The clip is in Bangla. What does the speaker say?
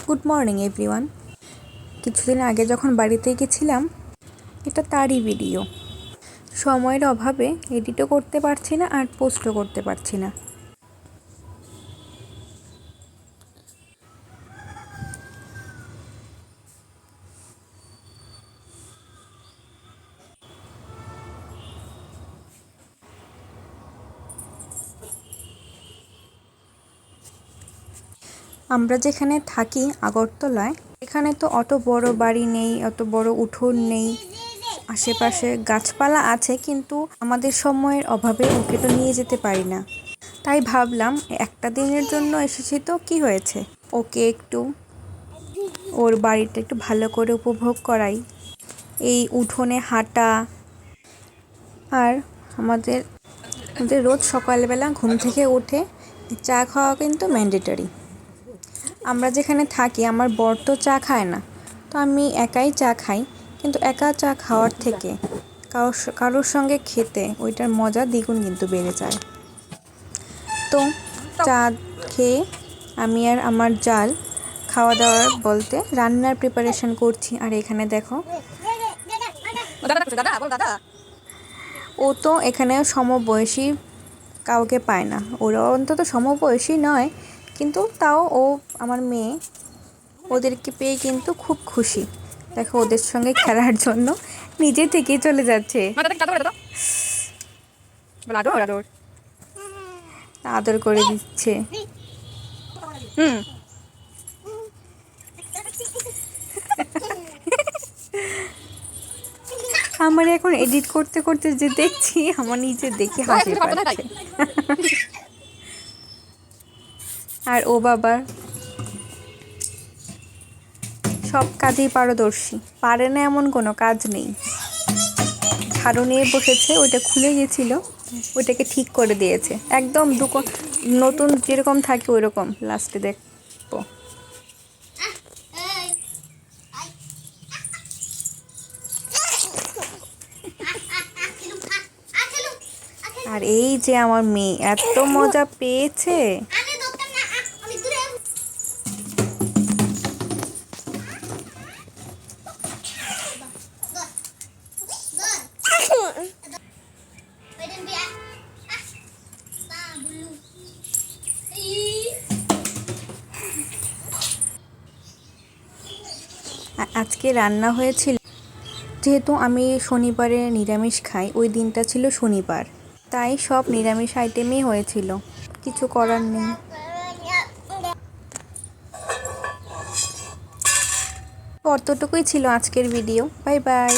Good morning everyone. কিছুদিন আগে যখন বাড়িতে গেছিলাম, এটা তারই ভিডিও। সময়ের অভাবে এডিটও করতে পারছি না আর পোস্টও করতে পারছি না। আমরা যেখানে থাকি আগরতলায়, এখানে তো অত বড় বাড়ি নেই, অত বড় উঠোন নেই, আশেপাশে গাছপালা আছে, কিন্তু আমাদের সময়ের অভাবে ওকে তো নিয়ে যেতে পারি না। তাই ভাবলাম একটা দিনের জন্য এসেছি তো কি হয়েছে, ওকে একটু ওর বাড়িটা একটু ভালো করে উপভোগ করাই। এই উঠোনে হাঁটা আর আমাদের আমাদের রোজ সকালবেলা ঘুম থেকে উঠে চা খাওয়া কিন্তু ম্যান্ডেটরি। আমরা যেখানে থাকি আমার বর তো চা খায় না, তো আমি একাই চা খাই, কিন্তু একা চা খাওয়ার থেকে কারোর সঙ্গে খেতে ওইটার মজা দ্বিগুণ কিন্তু বেড়ে যায়। তো চা খেয়ে আমি আর আমার জাল খাওয়া দাওয়ার বলতে রান্নার প্রিপারেশন করছি। আর এখানে দেখো, ও তো এখানে সমবয়সী কাউকে পায় না, ওরা অন্তত সমবয়সী নয়, কিন্তু তাও ও আমার মেয়ে, ওদেরকে পেয়ে কিন্তু খুব খুশি। দেখো ওদের সঙ্গে খেলার জন্য নিজে থেকেই চলে যাচ্ছে, আদর করে দিচ্ছে। আমার এখন এডিট করতে করতে যে দেখছি, আমার নিজে দেখে হাসি পাচ্ছে। আর ও বাবা সব কাজেই পারদর্শী, পারে না এমন কোনো কাজ নেই। ঝাড়ু নিয়ে বসেছে, ওইটা খুলে গেছিল, ওইটাকে ঠিক করে দিয়েছে, একদম নতুন যেরকম থাকে ওই রকম। লাস্টে দেখবো আর এই যে আমার মেয়ে এত মজা পেয়েছে। আজকে রান্না হয়েছিল, যেহেতু আমি শনিবারে নিরামিষ খাই, ওই দিনটা ছিল শনিবার, তাই সব নিরামিষ আইটেমই হয়েছিল, কিছু করার নেই। অতটুকুই ছিল আজকের ভিডিও। Bye bye.